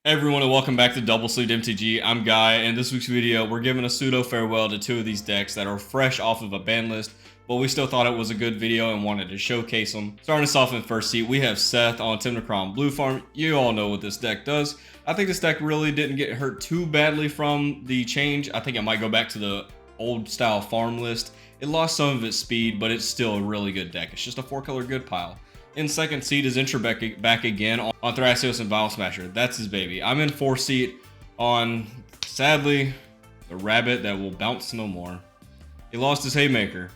Hey everyone, and welcome back to Double Sleeved MTG. I'm Guy, and in this week's video, we're giving a pseudo farewell to two of these decks that are fresh off of a ban list, but we still thought it was a good video and wanted to showcase them. Starting us off in first seat, we have Sept on Tymna Kraum Blue Farm. You all know what this deck does. I think this deck really didn't get hurt too badly from the change. I think it might go back to the old style farm list. It lost some of its speed, but it's still a really good deck. It's just a 4-color good pile. In second seat is Intro back again on Thrasios and Vial Smasher. That's his baby. I'm in fourth seat on, sadly, the rabbit that will bounce no more. He lost his Haymaker.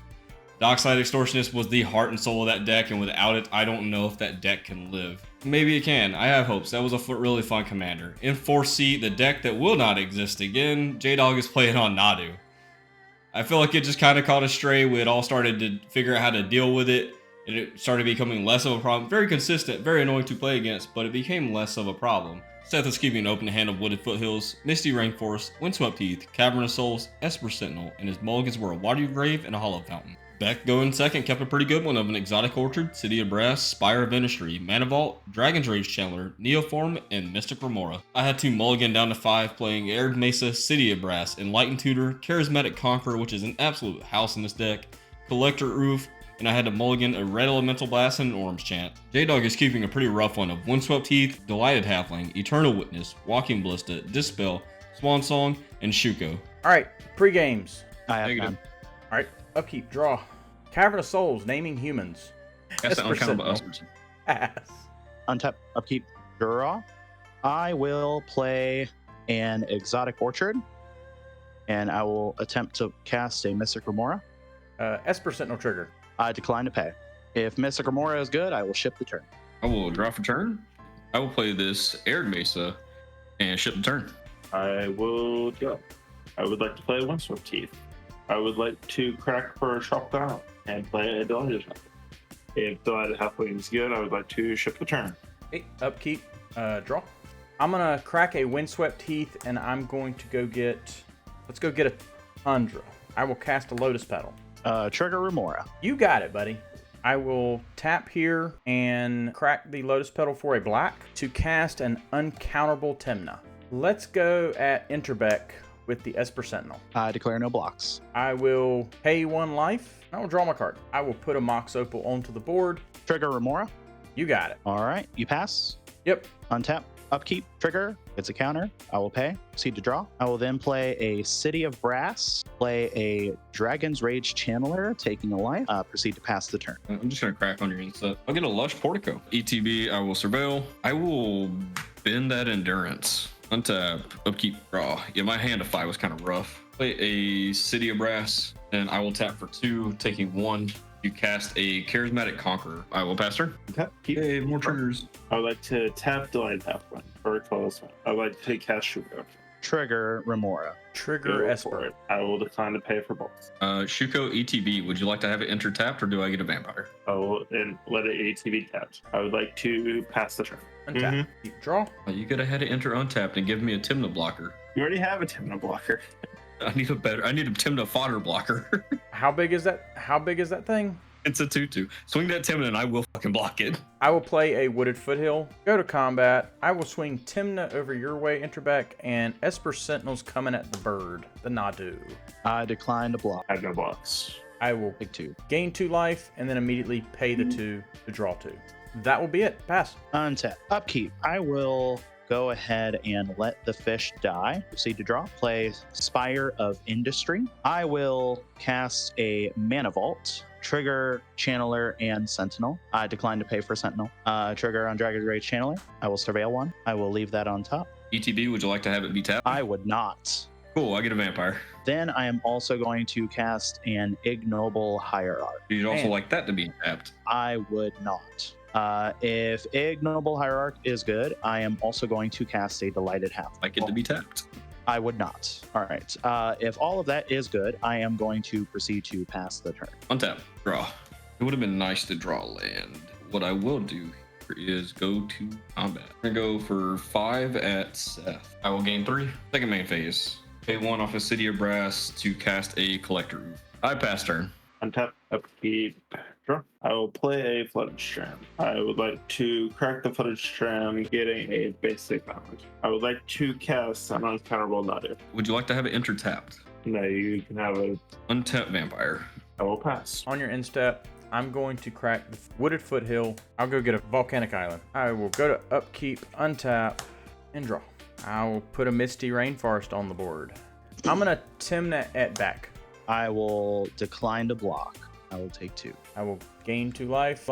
Dockside Extortionist was the heart and soul of that deck, and without it, I don't know if that deck can live. Maybe it can. I have hopes. That was a really fun commander. In fourth seat, the deck that will not exist again, J-Dog is playing on Nadu. I feel like it just kind of caught a stray. We had all started to figure out how to deal with it. And it started becoming less of a problem. Very consistent, very annoying to play against, but it became less of a problem. Sept is keeping an open hand of Wooded Foothills, Misty Rainforest, Windswept Heath, Cavern of Souls, Esper Sentinel, and his mulligans were a Watery Grave and a Hollow Fountain. Beck going second kept a pretty good one of an Exotic Orchard, City of Brass, Spire of Industry, Mana Vault, Dragon's Rage Chandler, Neoform, and Mystic Remora. I had to mulligan down to 5 playing Arid Mesa, City of Brass, Enlightened Tutor, Charismatic Conqueror, which is an absolute house in this deck, Collector Roof, and I had to mulligan a Red Elemental Blast and an Orm's Chant. J-Dog is keeping a pretty rough one of Windswept Heath, Delighted Halfling, Eternal Witness, Walking Ballista, Dispel, Swan Song, and Shuko. Alright, pre-games. I have none. Alright, upkeep, draw. Cavern of Souls, naming humans. That's uncountable. Pass. Untap, upkeep, draw. I will play an Exotic Orchard, and I will attempt to cast a Mystic Remora. Esper Sentinel trigger. I decline to pay. If Mystic Remora is good, I will ship the turn. I will draw for turn. I will play this Arid Mesa and ship the turn. I will go. I would like to play Windswept Heath. I would like to crack for a Shop Down and play a Delighted Halfling. If Delighted Halfling is good, I would like to ship the turn. Hey, upkeep, draw. I'm gonna crack a Windswept Heath, and I'm going to go get. Let's go get a Tundra. I will cast a Lotus Petal. Trigger Remora. You got it, buddy. I will tap here and crack the Lotus Petal for a black to cast an uncountable Tymna. Let's go at Interbeck with the Esper Sentinel. I declare no blocks. I will pay 1 life. I will draw my card. I will put a Mox Opal onto the board. Trigger Remora. You got it. All right, you pass. Yep. Untap, upkeep, trigger. It's a counter. I will pay. Proceed to draw. I will then play a City of Brass, play a Dragon's Rage Channeler, taking a life. Proceed to pass the turn. I'm just going to crack on your inset. I'll get a Lush Portico. ETB, I will Surveil. I will bend that Endurance. Untap, upkeep, draw. Yeah, my hand of 5 was kind of rough. Play a City of Brass, and I will tap for 2, taking 1. You cast a Charismatic Conqueror. I will pass turn. Tap, keep. Yay, more triggers. I would like to tap Delighted Halfling or close one. I would like to cast Shuko. Trigger Remora. Trigger Go Esper. for it. I will decline to pay for both. Shuko ETB, would you like to have it enter tapped, or do I get a Vampire? I will and let it ATV tapped. I would like to pass the turn. Untap. Keep draw. You could have had it enter untapped and give me a Tymna blocker. You already have a Tymna blocker. I need a Tymna fodder blocker. How big is that? How big is that thing? It's a 2/2. Swing that Tymna and I will fucking block it. I will play a Wooded Foothill. Go to combat. I will swing Tymna over your way, Interbeck, and Esper Sentinel's coming at the bird, the Nadu. I decline to block. I have no blocks. I will Big 2. gain 2 life and then immediately pay the 2 to draw 2. That will be it. Pass. Untap, upkeep. I will go ahead and let the fish die. Proceed to draw. Play Spire of Industry. I will cast a Mana Vault. Trigger Channeler and Sentinel. I decline to pay for Sentinel. Trigger on Dragon's Rage Channeler. I will Surveil 1. I will leave that on top. ETB, would you like to have it be tapped? I would not. Cool, I get a Vampire. Then I am also going to cast an Ignoble Hierarch. You'd also Man. like that to be tapped. I would not. If Ignoble Hierarch is good, I am also going to cast a Delighted Half. Like it to be tapped. I would not. All right. If all of that is good, I am going to proceed to pass the turn. Untap, draw. It would have been nice to draw land. What I will do is go to combat. I'm gonna go for 5 at Sept. I will gain 3. Second main phase. Pay 1 off a City of Brass to cast a Collector Roof. I pass turn. Untap, upkeep, Sure. I will play a flooded strand. I would like to crack the flooded strand, getting a basic damage. I would like to cast an uncounterable Nadu. Would you like to have it enter tapped? No, you can have a. Untap vampire. I will pass. On your instep, I'm going to crack the wooded foothill. I'll go get a volcanic island. I will go to upkeep, untap, and draw. I will put a misty rainforest on the board. I'm gonna Tymna at back. I will decline to block. I will take 2. I will gain 2 life,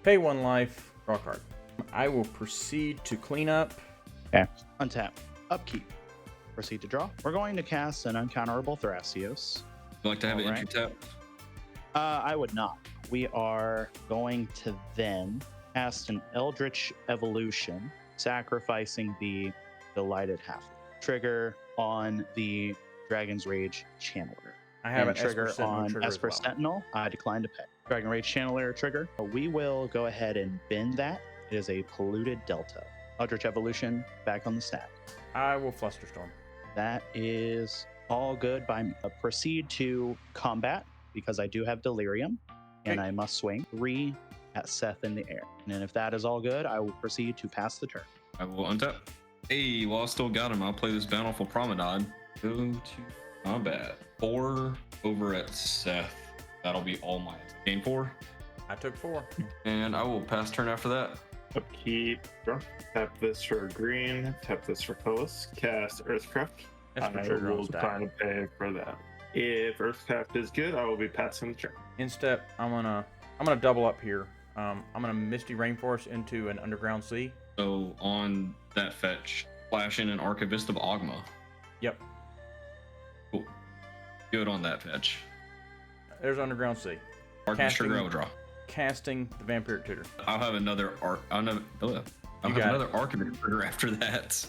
pay 1 life, draw a card. I will proceed to clean up. Okay. Untap. Upkeep. Proceed to draw. We're going to cast an uncounterable Thrasios. Would you like to have it Alright. enter tapped? I would not. We are going to then cast an Eldritch Evolution, sacrificing the Delighted Half. Trigger on the Dragon's Rage Channeler. I have And an trigger Esper Sentinel on trigger as Esper well. Sentinel. I decline to pay. Dragon Rage Channeler trigger. We will go ahead and bend that. It is a polluted delta. Eldritch Evolution back on the stack. I will Flusterstorm. That is all good by me. Proceed to combat because I do have Delirium and Okay. I must swing 3 at Seth in the air. And then if that is all good, I will proceed to pass the turn. I will untap. Hey, while I still got him, I'll play this Bountiful Promenade. Go to combat. 4 over at Seth. That'll be all mine. Gain 4. I took 4. And I will pass turn after that. Upkeep. Draw. Tap this for green. Tap this for colors. Cast Earthcraft. Esper I trigger on will stack. decline to pay for that. If Earthcraft is good, I will be passing the turn. Instep, I'm gonna double up here. I'm gonna Misty Rainforest into an Underground Sea. So on that fetch, flash in an Archivist of Ogma. Yep, Cool. Good on that fetch. there's Underground Sea. Archivist Casting- trigger, I will draw. Casting the Vampiric Tutor. I'll have another I'll have got another Archivist trigger after that.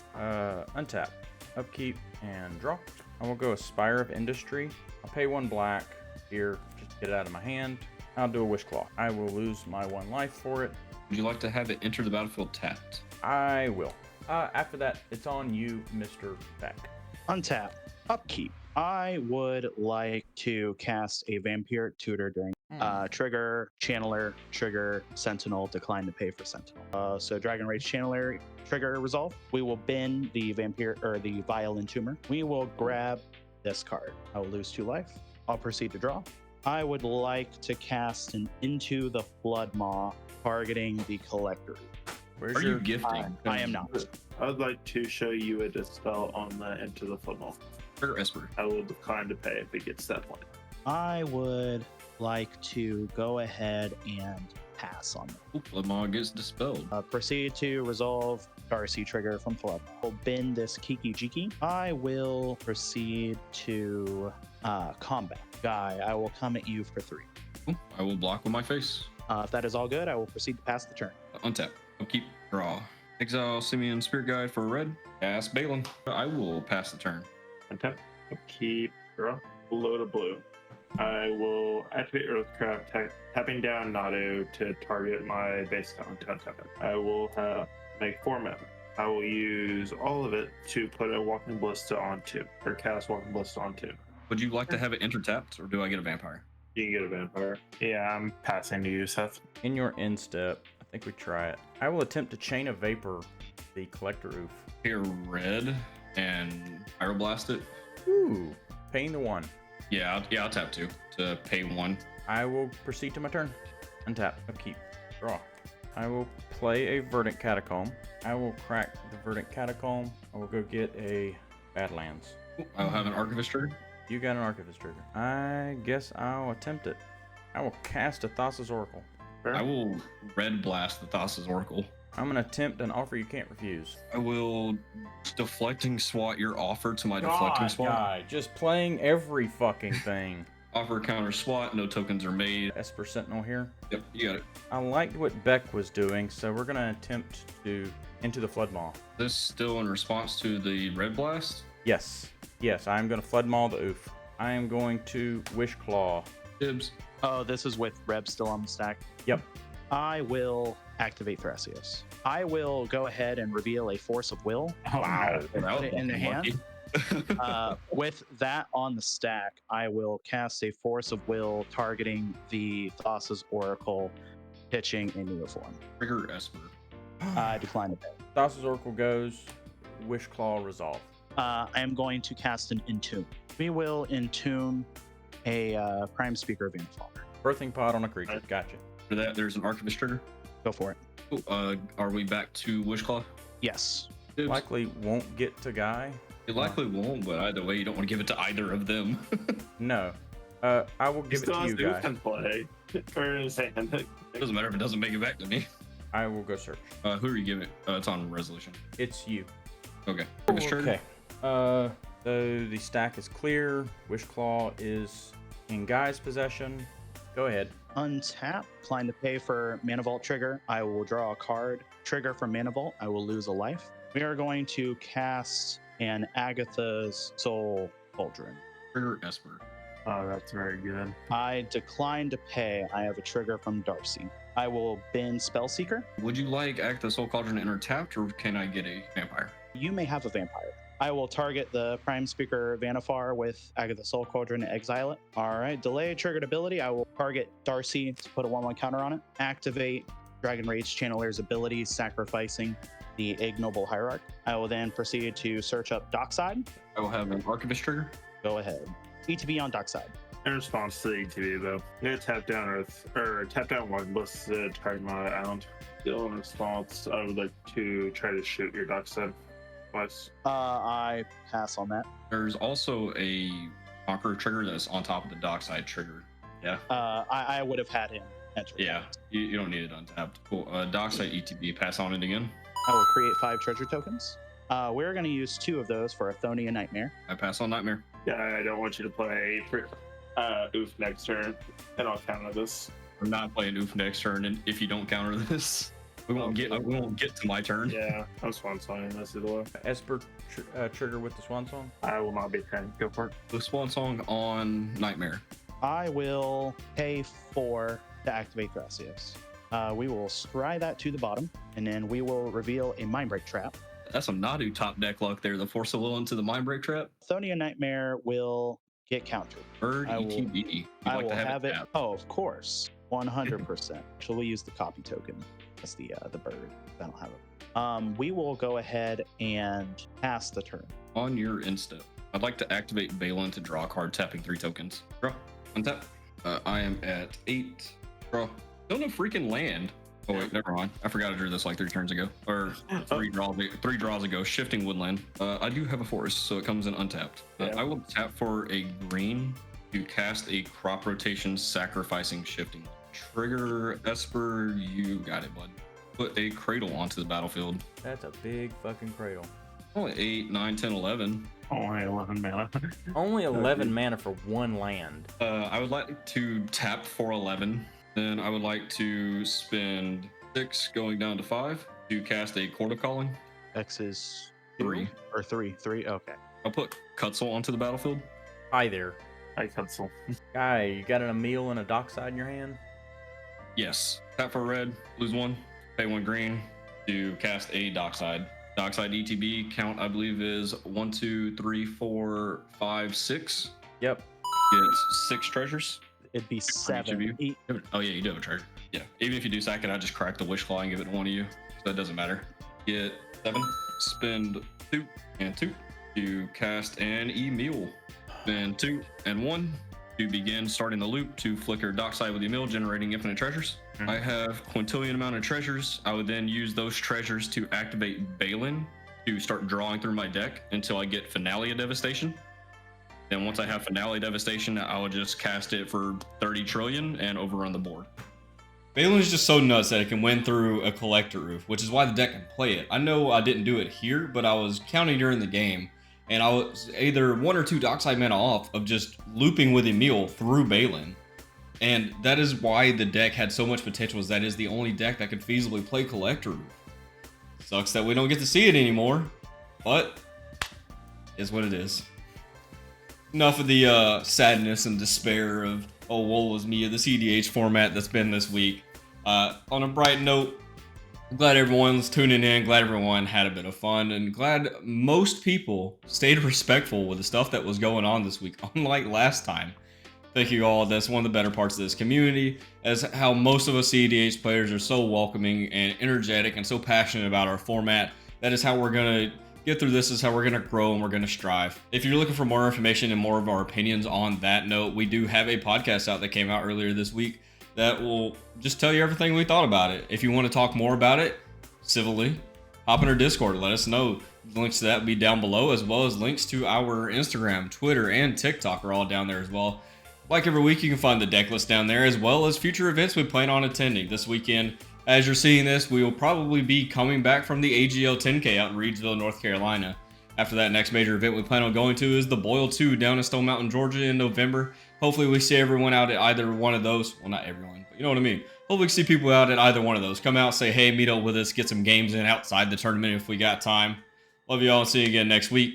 Untap, upkeep, and draw. I will go Aspire of Industry. I'll pay 1 black here, just to get it out of my hand. I'll do a Wish Claw. I will lose my 1 life for it. Would you like to have it enter the battlefield tapped? I will. After that, it's on you, Mr. Beck. Untap. Upkeep. I would like to cast a Vampiric Tutor during trigger, Channeler, trigger, Sentinel, decline to pay for Sentinel. So Dragon Rage Channeler, trigger, resolve. We will bend the Vampire or the Vial Entomber. We will grab this card. I will lose 2 life. I'll proceed to draw. I would like to cast an Into the Flood Maw, targeting the Collector. Where's Are your you gifting? I am not. I would like to show you a dispel on the Into the Football. Trigger Esper. I will decline to pay if it gets to that point. I would like to go ahead and pass on them. Ooh, Bloodmaw gets dispelled. Proceed to resolve Darcy trigger from Flood. We'll bend this Kiki Jiki. I will proceed to combat. Guy, I will come at you for 3. Ooh, I will block with my face. If that is all good, I will proceed to pass the turn. Untap. Upkeep. Draw. Exile Simeon Spirit Guide for a red. Cast Baylen. I will pass the turn. Untap. Upkeep. Draw. Below to blue. I will activate Earthcraft, tapping down Nadu to target my base talent to untap it. I will make 4 mana. I will use all of it to put a Walking Ballista on 2, or cast Walking Ballista on 2. Would you like to have it enter tapped, or do I get a vampire? You can get a vampire. Yeah, I'm passing to you, Seth. In your instep, I think we try it. I will attempt to Chain of Vapor the Collector Oof. Here, red and Pyroblast it. Ooh, paying the 1. Yeah, I'll tap 2 to pay 1. I will proceed to my turn. Untap, upkeep, draw. I will play a Verdant Catacomb. I will crack the Verdant Catacomb. I will go get a Badlands. Ooh, I'll have an Archivist trigger. You got an Archivist trigger. I guess I'll attempt it. I will cast a Thassa's Oracle. I will red blast the Thassa's Oracle. I'm gonna attempt an offer you can't refuse. I will deflecting swat your offer to my deflecting swat. Guy, just playing every fucking thing. Offer counter swat, no tokens are made. Esper Sentinel here. Yep, you got it. I liked what Beck was doing, so we're gonna attempt to Into the Flood Maw. This still in response to the red blast. Yes, I'm gonna Flood Maw the Oof. I am going to Wish Claw. Dibs. Oh, this is with Reb still on the stack. Yep. I will activate Thrasios. I will go ahead and reveal a Force of Will. Wow. Put it in the hand. With that on the stack, I will cast a Force of Will targeting the Thassa's Oracle, pitching a new form. Trigger Esper. I decline to pay. Thassa's Oracle goes. Wish Claw resolve. I am going to cast an Entune. We will Entune a Prime Speaker of Vial. Birthing pod on a creature. Gotcha. For that, there's an Archivist trigger. Go for it. Cool. Are we back to Wishclaw? Yes. Oops. Likely won't get to Guy. It likely won't, but either way, you don't want to give it to either of them. No. I will give it to you, Guy. Can play. Or in his hand. It doesn't matter if it doesn't make it back to me. I will go search. Who are you giving? It's on resolution. It's you. Okay. Archivist trigger. Okay. So the stack is clear. Wish Claw is in Guy's possession. Go ahead. Untap. Decline to pay for Mana Vault trigger. I will draw a card. Trigger from Mana Vault. I will lose a life. We are going to cast an Agatha's Soul Cauldron. Trigger Esper. Oh, that's very good. I decline to pay. I have a trigger from Darcy. I will bin Spellseeker. Would you like Act the Soul Cauldron enter tapped, or can I get a vampire? You may have a vampire. I will target the Prime Speaker Vanifar with Agatha Soul Cauldron and exile it. All right, delay triggered ability. I will target Darcy to put a 1/1 counter on it. Activate Dragon Rage Channeler's ability, sacrificing the Ignoble Hierarch. I will then proceed to search up Dockside. I will have an Archivist trigger. Go ahead. ETB on Dockside. In response to the ETV, though, I'm gonna tap down Earth, or tap down one listed Tymna Island. Still in response, I would like to try to shoot your Dockside twice. I pass on that. There's also a Conqueror trigger that's on top of the Dockside trigger. Yeah. I would have had him enter. Yeah. You don't need it untapped. Cool. Dockside ETB. Pass on it again. I will create 5 treasure tokens. We're going to use 2 of those for Athonia Nightmare. I pass on Nightmare. Yeah, I don't want you to play Oof next turn, and I'll counter this. We're not playing Oof next turn, and if you don't counter this, we won't get to my turn. Yeah, I'm Swan Songing this either way. Esper trigger with the Swan Song. I will not be trying. Go for it. The Swan Song on Nightmare. I will pay 4 to activate Thrasios. We will scry that to the bottom, and then we will reveal a Mindbreak Trap. That's some Nadu top deck luck there. The Force of Will into the Mindbreak Trap. Athonia Nightmare will get countered. Bird I will- ETB. You'd I like will to have it. tapped. Oh, of course, 100%. So we'll use the copy token as the bird. I don't have it. We will go ahead and pass the turn. On your instep, I'd like to activate Baylen to draw a card, tapping 3 tokens. Draw. Untap. I am at 8. Draw. Don't know freaking land. Oh wait, never mind. I forgot to do this like 3 turns ago, or 3 draws ago. Shifting Woodland. I do have a forest, so it comes in untapped. Yeah. I will tap for a green to cast a crop rotation, sacrificing Shifting. Trigger Esper. You got it, bud. Put a Cradle onto the battlefield. That's a big fucking cradle. Only 8, 9, 10, 11. Only 11 mana. Only 11 mana for 1 land. I would like to tap for 11. Then I would like to spend 6 going down to 5 to cast a Court of Calling. X is 3. or 3. 3. Okay. I'll put Cutzel onto the battlefield. Hi there. I cancel. Guy, you got an Emil and a Dockside in your hand? Yes. Tap for red, lose 1, pay 1 green to cast a Dockside. Dockside ETB count, I believe, is 1, 2, 3, 4, 5, 6. Yep. It's 6 treasures. It'd be each of 7. you. Oh yeah, you do have a treasure. Yeah. Even if you do sack it, I just crack the Wish Claw and give it to one of you. So it doesn't matter. Get 7, spend 2 and 2 to cast an Emil. Spend 2 and 1 to begin starting the loop to flicker Dockside with Emil, generating infinite treasures. I have quintillion amount of treasures. I would then use those treasures to activate Baylen to start drawing through my deck until I get Finale of Devastation. Then once I have Finale Devastation, I will just cast it for 30 trillion and overrun the board. Baylen is just so nuts that it can win through a Collector Roof, which is why the deck can play it. I know I didn't do it here, but I was counting during the game, and I was either 1 or 2 Dockside mana off of just looping with Emil through Baylen. And that is why the deck had so much potential, is that is the only deck that could feasibly play Collector Roof. Sucks that we don't get to see it anymore, but it's what it is. Enough of the sadness and despair of, oh, woe was me, of the cEDH format that's been this week. On a bright note, I'm glad everyone's tuning in. Glad everyone had a bit of fun, and glad most people stayed respectful with the stuff that was going on this week, unlike last time. Thank you all. That's one of the better parts of this community, as how most of us cEDH players are so welcoming and energetic and so passionate about our format. That is how we're going to get through this, is how we're going to grow and we're going to strive. If you're looking for more information and more of our opinions on that note, we do have a podcast out that came out earlier this week that will just tell you everything we thought about it. If you want to talk more about it, civilly, hop in our Discord, let us know. The links to that will be down below, as well as links to our Instagram, Twitter, and TikTok are all down there as well. Like every week, you can find the deck list down there, as well as future events we plan on attending. This weekend, as you're seeing this, we will probably be coming back from the AGL 10K out in Reidsville, North Carolina. After that, next major event we plan on going to is the Boil 2 down in Stone Mountain, Georgia in November. Hopefully we see everyone out at either one of those. Well, not everyone, but you know what I mean. Hopefully we see people out at either one of those. Come out, say hey, meet up with us, get some games in outside the tournament if we got time. Love you all, and see you again next week.